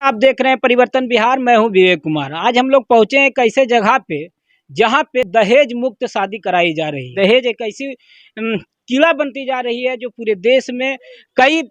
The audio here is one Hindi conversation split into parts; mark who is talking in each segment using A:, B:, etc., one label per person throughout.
A: आप देख रहे हैं परिवर्तन बिहार। मैं हूं विवेक कुमार। आज हम लोग पहुंचे हैं एक ऐसे जगह पे जहां पे दहेज मुक्त शादी कराई जा रही है। दहेज एक ऐसी कीड़ा बनती जा रही है जो पूरे देश में कई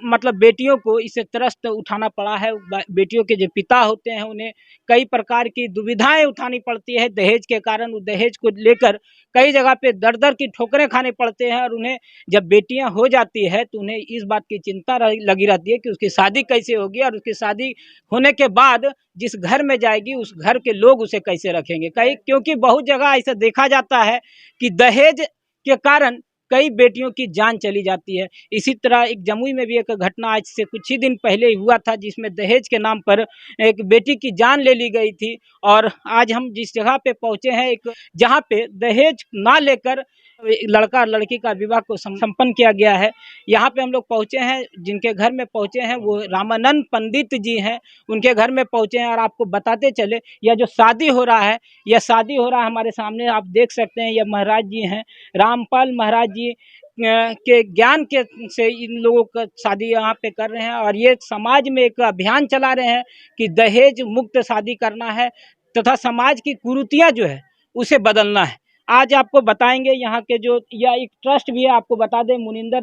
A: मतलब बेटियों को इससे त्रस्त उठाना पड़ा है। बेटियों के जो पिता होते हैं उन्हें कई प्रकार की दुविधाएं उठानी पड़ती है दहेज के कारण। वो दहेज को लेकर कई जगह पे दर दर की ठोकरें खाने पड़ते हैं और उन्हें जब बेटियां हो जाती है तो उन्हें इस बात की चिंता लगी रहती है कि उसकी शादी कैसे होगी और उसकी शादी होने के बाद जिस घर में जाएगी उस घर के लोग उसे कैसे रखेंगे। क्योंकि बहुत जगह ऐसा देखा जाता है कि दहेज के कारण कई बेटियों की जान चली जाती है। इसी तरह एक जमुई में भी एक घटना आज से कुछ ही दिन पहले हुआ था जिसमें दहेज के नाम पर एक बेटी की जान ले ली गई थी। और आज हम जिस जगह पे पहुंचे हैं एक जहां पे दहेज ना लेकर लड़का और लड़की का विवाह को संपन्न किया गया है। यहाँ पे हम लोग पहुंचे हैं, जिनके घर में पहुंचे हैं वो रामानंद पंडित जी हैं। उनके घर में पहुंचे हैं और आपको बताते चले यह जो शादी हो रहा है, यह शादी हो रहा है हमारे सामने आप देख सकते हैं। यह महाराज जी हैं, रामपाल महाराज जी के ज्ञान के से इन लोगों का शादी यहाँ पे कर रहे हैं। और ये समाज में एक अभियान चला रहे हैं कि दहेज मुक्त शादी करना है तथा समाज की कुरीतियाँ जो है उसे बदलना है। आज आपको बताएंगे यहाँ के जो यह एक ट्रस्ट भी है। आपको बता दें मुनिंदर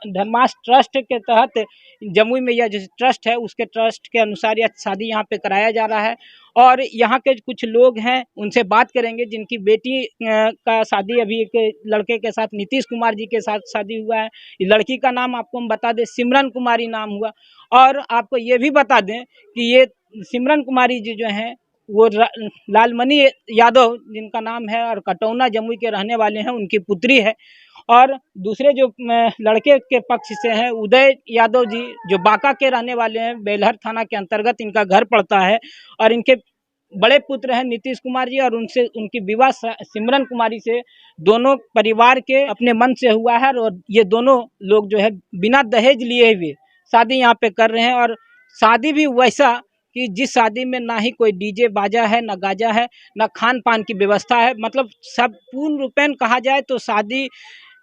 A: धर्मास ट्रस्ट के तहत जमुई में यह जो ट्रस्ट है उसके ट्रस्ट के अनुसार यह शादी यहाँ पे कराया जा रहा है। और यहाँ के कुछ लोग हैं उनसे बात करेंगे जिनकी बेटी का शादी अभी एक लड़के के साथ नीतीश कुमार जी के साथ शादी हुआ है। लड़की का नाम आपको हम बता दें सिमरन कुमारी नाम हुआ। और आपको ये भी बता दें कि ये सिमरन कुमारी जी जो हैं वो लालमणि यादव जिनका नाम है और कटौना जमुई के रहने वाले हैं, उनकी पुत्री है। और दूसरे जो लड़के के पक्ष से हैं उदय यादव जी जो बांका के रहने वाले हैं, बेलहर थाना के अंतर्गत इनका घर पड़ता है। और इनके बड़े पुत्र हैं नीतीश कुमार जी और उनसे उनकी विवाह सिमरन कुमारी से दोनों परिवार के अपने मन से हुआ है। और ये दोनों लोग जो है बिना दहेज लिए हुए शादी यहाँ पे कर रहे हैं। और शादी भी वैसा कि जिस शादी में ना ही कोई डीजे बाजा है, ना गाजा है, ना खान पान की व्यवस्था है। मतलब सब पूर्ण रूपेण कहा जाए तो शादी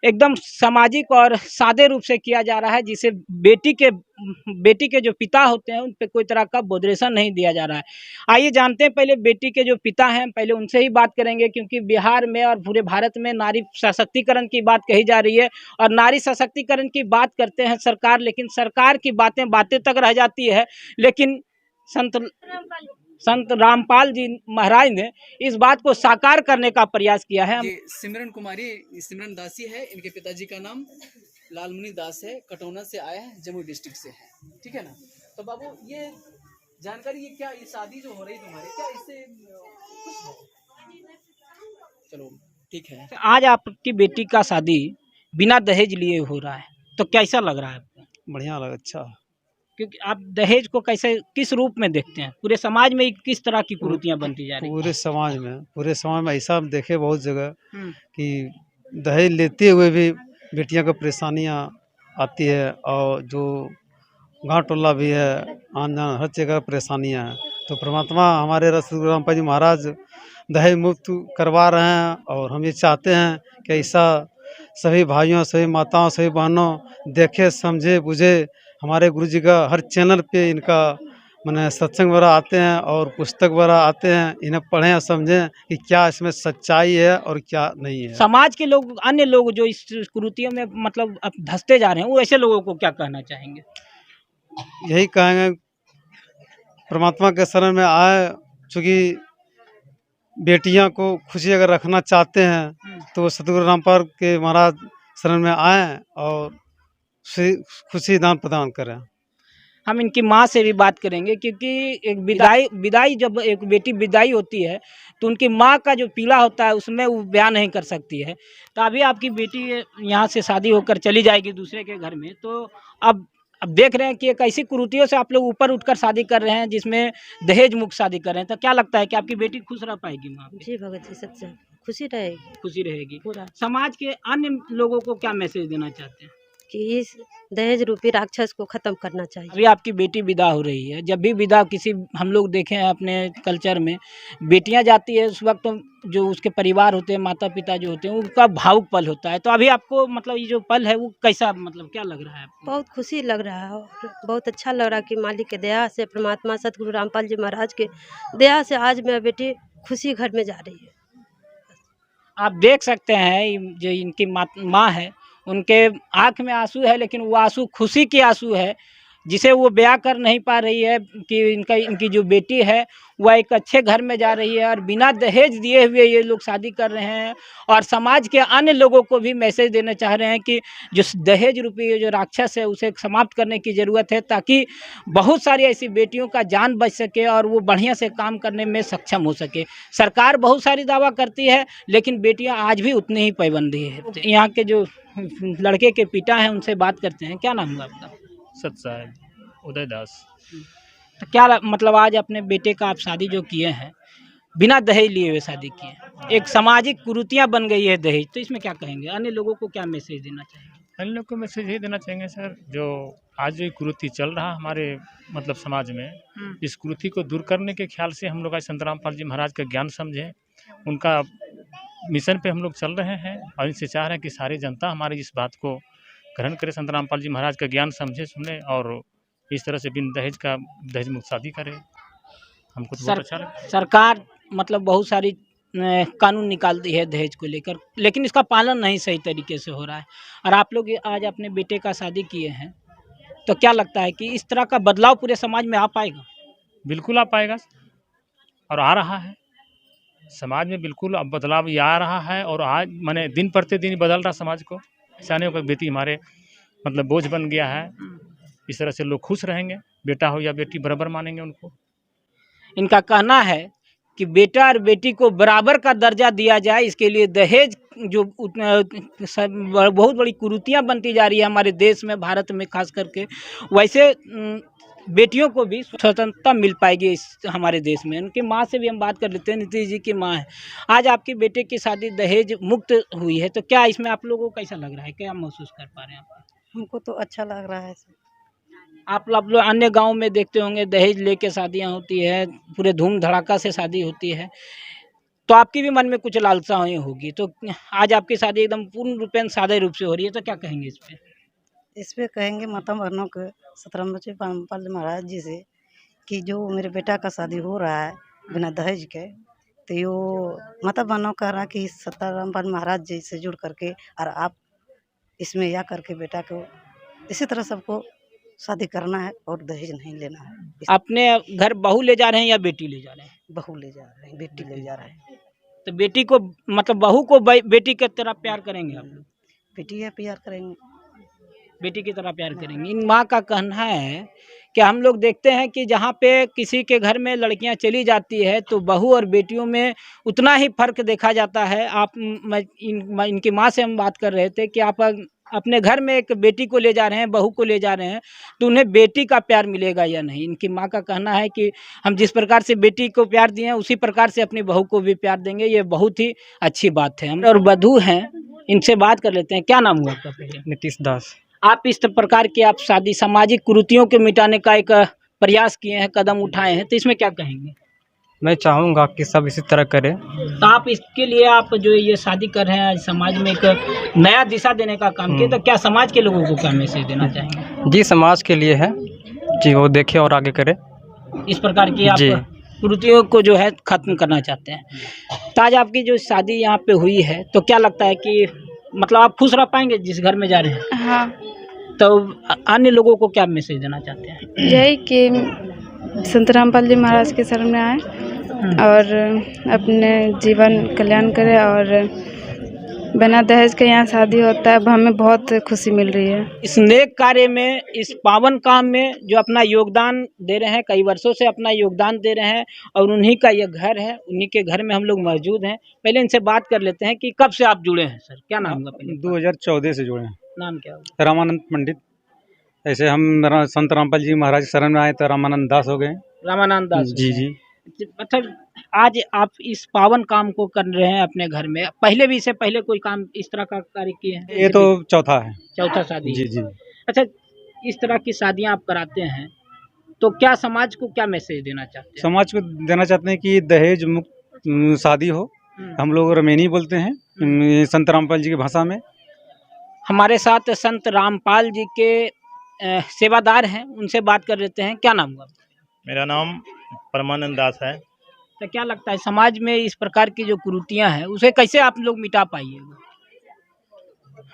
A: एकदम सामाजिक और सादे रूप से किया जा रहा है, जिसे बेटी के जो पिता होते हैं उन पे कोई तरह का बोधरेशन नहीं दिया जा रहा है। आइए जानते हैं पहले बेटी के जो पिता हैं, पहले उनसे ही बात करेंगे क्योंकि बिहार में और पूरे भारत में नारी सशक्तिकरण की बात कही जा रही है। और नारी सशक्तिकरण की बात करते हैं सरकार, लेकिन सरकार की बातें तक रह जाती है। लेकिन संत रामपाल जी महाराज ने इस बात को साकार करने का प्रयास किया है।
B: सिमरन कुमारी सिमरन दासी है, इनके पिताजी का नाम लालमणि दास है, कटौना से आया है, जमुई डिस्ट्रिक्ट से है। ठीक है ना। तो बाबू ये जानकारी ये क्या, ये शादी जो हो रही तुम्हारी क्या इससे खुश हो? चलो ठीक है।
A: आज आपकी बेटी का शादी बिना दहेज लिए हो रहा है तो कैसा लग रहा है आपको?
C: बढ़िया लगा, अच्छा।
A: क्योंकि आप दहेज को कैसे किस रूप में देखते हैं? पूरे समाज में किस तरह की कुरीतियां बनती जा रही हैं?
C: पूरे समाज में ऐसा हम देखे बहुत जगह कि दहेज लेते हुए भी बेटियां को परेशानियां आती है। और जो गांव टोला भी है, आन जान हर जगह परेशानियां हैं। तो परमात्मा हमारे रसूल रामपाल जी महाराज दहेज मुक्त करवा रहे हैं। और हम ये चाहते हैं कि ऐसा सभी भाइयों, सभी माताओं, सभी बहनों देखे, समझे, बुझे। हमारे गुरुजी का हर चैनल पे इनका माने सत्संग वगैरह आते हैं और पुस्तक वगैरह आते हैं, इन्हें पढ़ें और समझें कि क्या इसमें सच्चाई है और क्या नहीं है।
A: समाज के लोग, अन्य लोग जो इस कुरीतियों में मतलब अब धंसते जा रहे हैं, वो ऐसे लोगों को क्या कहना चाहेंगे?
C: यही कहेंगे परमात्मा के शरण में आए, चूँकि बेटियां को खुशी अगर रखना चाहते हैं तो सतगुरु रामपाल के महाराज शरण में आए और खुशी दान प्रदान करें।
A: हम इनकी माँ से भी बात करेंगे क्योंकि एक विदाई जब एक बेटी विदाई होती है तो उनकी माँ का जो पीड़ा होता है उसमें वो बयान नहीं कर सकती है। तो अभी आपकी बेटी यहाँ से शादी होकर चली जाएगी दूसरे के घर में, तो अब देख रहे हैं कि एक ऐसी कुरीतियों से आप लोग ऊपर उठकर शादी कर रहे हैं जिसमें दहेज मुक्त शादी कर रहे हैं। तो क्या लगता है कि आपकी बेटी खुश रह पाएगी? माँ
D: जी भगत जी, सच्चा खुशी रहेगी,
A: खुशी रहेगी।
D: पूरा।
A: समाज के अन्य लोगों को क्या मैसेज देना चाहते हैं?
D: कि इस दहेज रूपी राक्षस को खत्म करना चाहिए।
A: अभी आपकी बेटी विदा हो रही है, जब भी विदा किसी हम लोग देखे हैं अपने कल्चर में, बेटियां जाती है उस वक्त जो उसके परिवार होते हैं, माता पिता जो होते हैं, उनका भावुक पल होता है। तो अभी आपको मतलब ये जो पल है वो कैसा, मतलब क्या लग रहा है आपको?
D: बहुत खुशी लग रहा है और बहुत अच्छा लग रहा है कि मालिक के दया से, परमात्मा सतगुरु रामपाल जी महाराज के दया से आज मेरा बेटी खुशी घर में जा रही है।
A: आप देख सकते हैं जो इनकी माँ है, उनके आँख में आंसू है, लेकिन वो आंसू खुशी के आंसू है, जिसे वो बयां कर नहीं पा रही है कि इनकी जो बेटी है वह एक अच्छे घर में जा रही है और बिना दहेज दिए हुए ये लोग शादी कर रहे हैं। और समाज के अन्य लोगों को भी मैसेज देना चाह रहे हैं कि जो दहेज रूपी जो राक्षस है उसे समाप्त करने की ज़रूरत है, ताकि बहुत सारी ऐसी बेटियों का जान बच सके और वो बढ़िया से काम करने में सक्षम हो सके। सरकार बहुत सारी दावा करती है, लेकिन बेटियां आज भी उतनी ही पाबंदी है। यहाँ के जो लड़के के पिता हैं उनसे बात करते हैं। क्या नाम है आपका?
E: सत्साहेब उदय दास।
A: तो क्या मतलब आज अपने बेटे का आप शादी जो किए हैं, बिना दहेज लिए हुए शादी किए हैं, एक सामाजिक कुरीतियां बन गई है दहेज, तो इसमें क्या कहेंगे? अन्य लोगों को क्या मैसेज देना चाहेंगे?
E: अन्य लोग को मैसेज यही देना चाहेंगे सर, जो आज जो कुरीति चल रहा हमारे मतलब समाज में, इस कुरीति को दूर करने के ख्याल से हम लोग आज संत रामपाल जी महाराज का ज्ञान समझें, उनका मिशन पे हम लोग चल रहे हैं और इनसे चाह रहे हैं कि सारी जनता हमारी इस बात को ग्रहण करे, संत रामपाल जी महाराज का ज्ञान समझे, सुने और इस तरह से बिन दहेज का दहेज मुक्त शादी करे। हमको तो बहुत अच्छा लगा।
A: सरकार मतलब बहुत सारी कानून निकालती है दहेज को लेकर, लेकिन इसका पालन नहीं सही तरीके से हो रहा है। और आप लोग आज अपने बेटे का शादी किए हैं, तो क्या लगता है कि इस तरह का बदलाव पूरे समाज में आ पाएगा?
E: बिल्कुल आ पाएगा और आ रहा है समाज में, बिल्कुल अब बदलाव ये आ रहा है। और आज माने दिन प्रतिदिन बदल रहा समाज को, ऐसा नहीं होगा बेटी हमारे मतलब बोझ बन गया है। इस तरह से लोग खुश रहेंगे, बेटा हो या बेटी बराबर मानेंगे उनको।
A: इनका कहना है कि बेटा और बेटी को बराबर का दर्जा दिया जाए, इसके लिए दहेज जो बहुत बड़ी कुरीतियां बनती जा रही है हमारे देश में, भारत में खास करके, वैसे बेटियों को भी स्वतंत्रता मिल पाएगी इस हमारे देश में। उनकी माँ से भी हम बात कर लेते हैं, नीतीश जी की माँ है। आज आपकी बेटे की शादी दहेज मुक्त हुई है, तो क्या इसमें आप लोगों को कैसा लग रहा है, क्या महसूस कर पा रहे हैं आप?
D: हमको तो अच्छा लग रहा है।
A: आप लोग अन्य गांव में देखते होंगे दहेज लेके शादियां होती है, पूरे धूम धड़ाका से शादी होती है, तो आपकी भी मन में कुछ लालसा हुई होगी। तो आज आपकी शादी एकदम पूर्ण रूपेण सादे रूप से हो रही है, तो क्या कहेंगे इस पे?
D: इस पे कहेंगे माता बहनों के सतराम रामपाल महाराज जी से कि जो मेरे बेटा का शादी हो रहा है बिना दहेज के, तो यो माता बहनों कह रहा कि सतराम रामपाल महाराज जी से जुड़ करके और आप इसमें या करके बेटा को इसी तरह सबको शादी करना है और दहेज नहीं लेना है।
A: अपने घर बहू ले जा रहे हैं या बेटी ले जा रहे हैं?
D: बहू ले जा रहे हैं, बेटी ले जा रहे हैं।
A: तो बेटी को मतलब बहू को बेटी की तरह प्यार करेंगे आप लोग?
D: बेटी है प्यार करेंगे,
A: बेटी की तरह प्यार करेंगे। इन माँ का कहना है कि हम लोग देखते हैं कि जहाँ पे किसी के घर में लड़कियाँ चली जाती है तो बहू और बेटियों में उतना ही फर्क देखा जाता है। इनकी माँ से हम बात कर रहे थे कि आप अपने घर में एक बेटी को ले जा रहे हैं, बहू को ले जा रहे हैं, तो उन्हें बेटी का प्यार मिलेगा या नहीं। इनकी माँ का कहना है कि हम जिस प्रकार से बेटी को प्यार दिए हैं उसी प्रकार से अपनी बहू को भी प्यार देंगे। ये बहुत ही अच्छी बात है। हम और वधू हैं, इनसे बात कर लेते हैं। क्या नाम हुआ आपका पहले?
C: नीतीश दास।
A: आप इस प्रकार की आप शादी सामाजिक कुरीतियों के मिटाने का एक प्रयास किए हैं, कदम उठाए हैं, तो इसमें क्या कहेंगे?
C: मैं चाहूँगा कि सब इसी तरह करें।
A: तो आप इसके लिए आप जो ये शादी कर रहे हैं, समाज में एक नया दिशा देने का काम किए, तो क्या समाज के लोगों को क्या मैसेज देना चाहेंगे?
C: जी समाज के लिए है जी, वो देखे और आगे करे।
A: इस प्रकार की आप कुरीतियों को जो है खत्म करना चाहते हैं। तो आज आपकी जो शादी यहाँ पे हुई है, तो क्या लगता है कि मतलब आप खुश रह पाएंगे जिस घर में जा रहे हैं?
F: हाँ।
A: तो अन्य लोगों को क्या मैसेज देना चाहते हैं?
F: यही कि संत रामपाल जी महाराज के शरण में आए और अपने जीवन कल्याण करें। और बिना दहेज के यहाँ शादी होता है, अब हमें बहुत खुशी मिल रही है।
A: इस नेक कार्य में, इस पावन काम में जो अपना योगदान दे रहे हैं, कई वर्षों से अपना योगदान दे रहे हैं, और उन्हीं का ये घर है, उन्हीं के घर में हम लोग मौजूद हैं। पहले इनसे बात कर लेते हैं कि कब से आप जुड़े हैं सर, क्या नाम होगा पहले?
C: 2014 से जुड़े हैं।
A: नाम क्या होगा?
C: रामानंद पंडित। ऐसे हम संत रामपाल जी महाराज शरण में आए तो रामानंद दास हो गए।
A: रामानंद दास
C: जी जी।
A: मतलब आज आप इस पावन काम को कर रहे हैं अपने घर में, पहले भी इससे पहले कोई काम इस तरह का कार्य किए हैं?
C: ये तो चौथा है।
A: चौथा शादी
C: जी
A: है।
C: जी।
A: अच्छा, इस तरह की शादियां आप कराते हैं तो क्या समाज को क्या मैसेज देना चाहते हैं?
C: समाज को देना चाहते हैं कि दहेज मुक्त शादी हो। हम लोग रमेनी बोलते हैं संत रामपाल जी की भाषा में।
A: हमारे साथ संत रामपाल जी के सेवादार हैं, उनसे बात कर लेते हैं। क्या नाम हुआ?
G: मेरा नाम परमानंद दास है।
A: तो क्या लगता है समाज में इस प्रकार की जो कुरीतियां हैं उसे कैसे आप लोग मिटा पाइएगा?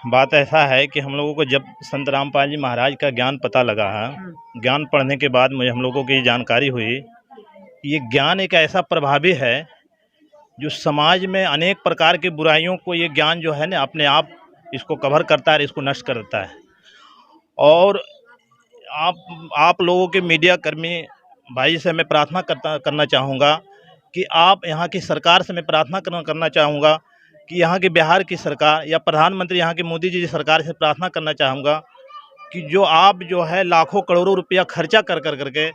G: बात ऐसा है कि हम लोगों को जब संत रामपाल जी महाराज का ज्ञान पता लगा है, ज्ञान पढ़ने के बाद मुझे हम लोगों की जानकारी हुई कि ये ज्ञान एक ऐसा प्रभावी है जो समाज में अनेक प्रकार की बुराइयों को ये ज्ञान जो है ना अपने आप इसको कवर करता है, इसको नष्ट कर देता है। और आप लोगों के मीडिया कर्मी भाई से मैं प्रार्थना करना चाहूँगा कि आप यहाँ की सरकार से मैं प्रार्थना करना चाहूँगा कि यहाँ की बिहार की सरकार या प्रधानमंत्री यहाँ के मोदी जी की सरकार से प्रार्थना करना चाहूँगा कि जो आप जो है लाखों करोड़ों रुपया खर्चा करके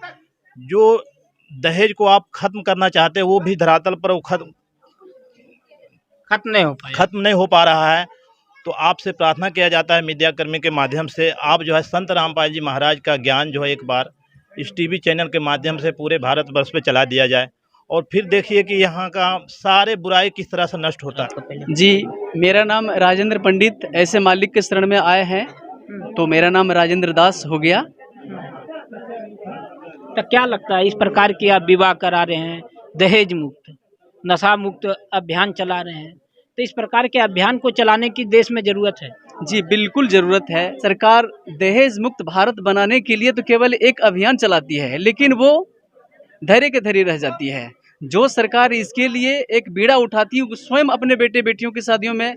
G: जो दहेज को आप खत्म करना चाहते हैं वो भी धरातल पर वो खत्म नहीं हो पा रहा है। तो आपसे प्रार्थना किया जाता है मीडिया कर्मी के माध्यम से, आप जो है संत रामपाल जी महाराज का ज्ञान जो है एक बार इस टीवी चैनल के माध्यम से पूरे भारतवर्ष पे चला दिया जाए और फिर देखिए कि यहाँ का सारे बुराई किस तरह से नष्ट होता है।
H: जी, मेरा नाम राजेंद्र पंडित, ऐसे मालिक के शरण में आए हैं तो मेरा नाम राजेंद्र दास हो गया।
A: तो क्या लगता है इस प्रकार की आप विवाह करा रहे हैं, दहेज मुक्त, नशा मुक्त अभियान चला रहे हैं, तो इस प्रकार के अभियान को चलाने की देश में जरूरत है?
H: जी बिल्कुल ज़रूरत है। सरकार दहेज मुक्त भारत बनाने के लिए तो केवल एक अभियान चलाती है लेकिन वो धैर्य के धैर्य रह जाती है। जो सरकार इसके लिए एक बीड़ा उठाती है वो स्वयं अपने बेटे बेटियों की शादियों में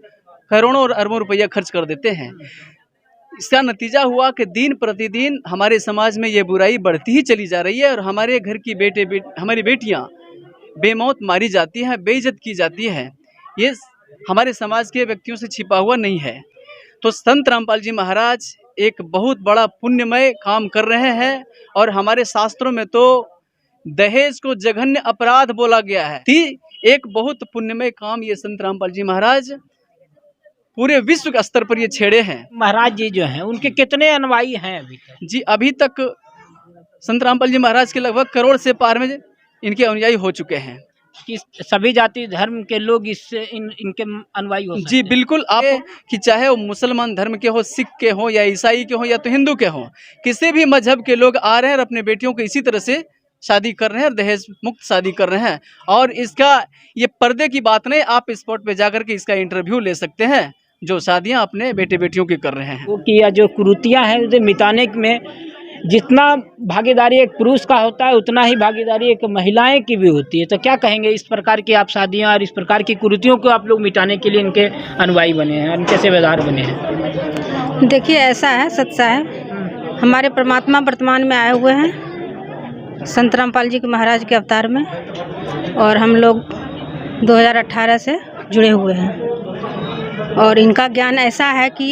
H: करोड़ों और अरबों रुपया खर्च कर देते हैं। इसका नतीजा हुआ कि दिन प्रतिदिन हमारे समाज में ये बुराई बढ़ती ही चली जा रही है और हमारे घर की हमारी बेटियां बेमौत मारी जाती हैं, बेइज्जत की जाती है। ये हमारे समाज के व्यक्तियों से छिपा हुआ नहीं है। तो संत रामपाल जी महाराज एक बहुत बड़ा पुण्यमय काम कर रहे हैं और हमारे शास्त्रों में तो दहेज को जघन्य अपराध बोला गया है। एक बहुत पुण्यमय काम ये संत रामपाल जी महाराज पूरे विश्व के स्तर पर ये छेड़े हैं।
A: महाराज जी जो हैं उनके कितने अनुयायी हैं अभी तक?
H: जी अभी तक संत रामपाल जी महाराज के लगभग करोड़ से पार में इनके अनुयायी हो चुके हैं।
A: कि सभी जाति धर्म के लोग इससे इनके अनुयायी हो सकते
H: जी बिल्कुल। आप कि चाहे वो मुसलमान धर्म के हो, सिख के हो या ईसाई के हो या तो हिंदू के हो, किसी भी मजहब के लोग आ रहे हैं और अपने बेटियों को इसी तरह से शादी कर रहे हैं और दहेज मुक्त शादी कर रहे हैं। और इसका ये पर्दे की बात नहीं, आप स्पॉट पे जाकर के इसका इंटरव्यू ले सकते हैं जो शादियां अपने बेटे बेटियों की कर रहे हैं।
A: वो किया जो कुरीतियां हैं उसे मिटाने में जितना भागीदारी एक पुरुष का होता है उतना ही भागीदारी एक महिलाएं की भी होती है। तो क्या कहेंगे इस प्रकार की आप शादियां और इस प्रकार की कुरीतियों को आप लोग मिटाने के लिए इनके अनुयायी बने हैं, इनके सेवादार बने हैं?
I: देखिए ऐसा है, सच्चा है, हमारे परमात्मा वर्तमान में आए हुए हैं संत रामपाल जी के महाराज के अवतार में और हम लोग 2018 से जुड़े हुए हैं और इनका ज्ञान ऐसा है कि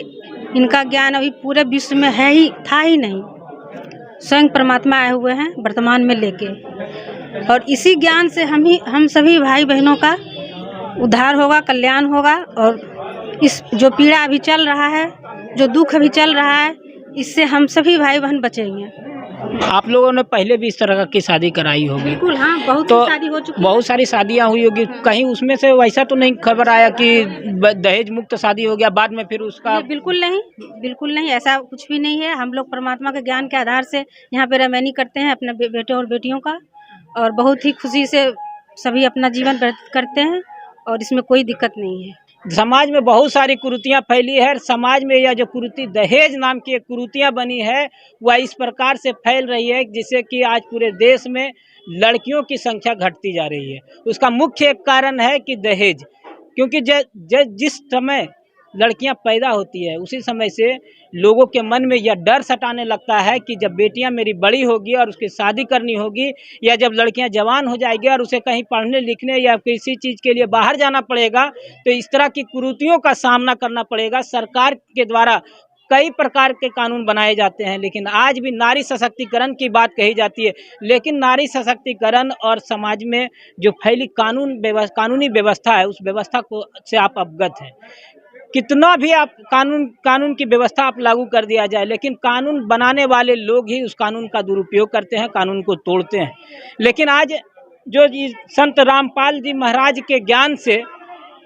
I: इनका ज्ञान अभी पूरे विश्व में था ही नहीं। स्वयं परमात्मा आए हुए हैं वर्तमान में लेके और इसी ज्ञान से हम सभी भाई बहनों का उद्धार होगा, कल्याण होगा और इस जो पीड़ा अभी चल रहा है, जो दुख अभी चल रहा है, इससे हम सभी भाई बहन बचेंगे।
A: आप लोगों ने पहले भी इस तरह की शादी कराई होगी?
I: बिल्कुल, हाँ, बहुत
A: तो
I: शादी हो चुकी है।
A: बहुत सारी शादियां हुई होगी, कहीं उसमें से वैसा तो नहीं खबर आया कि दहेज मुक्त शादी हो गया बाद में फिर उसका?
I: बिल्कुल नहीं, ऐसा कुछ भी नहीं है। हम लोग परमात्मा के ज्ञान के आधार से यहाँ पे रमैनी करते हैं अपने बेटे और बेटियों का और बहुत ही खुशी से सभी अपना जीवन व्यतीत करते हैं और इसमें कोई दिक्कत नहीं है।
A: समाज में बहुत सारी कुरीतियां फैली है। समाज में यह जो कुरीति दहेज नाम की एक कुरीतियां बनी है वह इस प्रकार से फैल रही है जिससे कि आज पूरे देश में लड़कियों की संख्या घटती जा रही है। उसका मुख्य एक कारण है कि दहेज, क्योंकि जिस समय लड़कियां पैदा होती है उसी समय से लोगों के मन में यह डर सताने लगता है कि जब बेटियां मेरी बड़ी होगी और उसकी शादी करनी होगी या जब लड़कियां जवान हो जाएगी और उसे कहीं पढ़ने लिखने या किसी चीज़ के लिए बाहर जाना पड़ेगा तो इस तरह की कुरीतियों का सामना करना पड़ेगा। सरकार के द्वारा कई प्रकार के कानून बनाए जाते हैं, लेकिन आज भी नारी सशक्तिकरण की बात कही जाती है। लेकिन नारी सशक्तिकरण और समाज में जो फैली कानूनी व्यवस्था है, उस व्यवस्था को से आप अवगत हैं। कितना भी आप कानून की व्यवस्था आप लागू कर दिया जाए, लेकिन कानून बनाने वाले लोग ही उस कानून का दुरुपयोग करते हैं, कानून को तोड़ते हैं। लेकिन आज जो संत रामपाल जी महाराज के ज्ञान से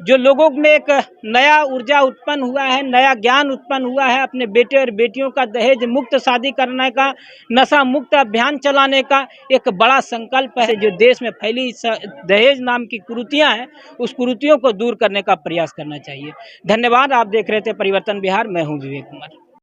A: जो लोगों में एक नया ऊर्जा उत्पन्न हुआ है, नया ज्ञान उत्पन्न हुआ है, अपने बेटे और बेटियों का दहेज मुक्त शादी करने का, नशा मुक्त अभियान चलाने का एक बड़ा संकल्प है। जो देश में फैली दहेज नाम की कुरीतियां हैं, उस कुरीतियों को दूर करने का प्रयास करना चाहिए। धन्यवाद। आप देख रहे थे परिवर्तन बिहार, मैं हूं विवेक कुमार।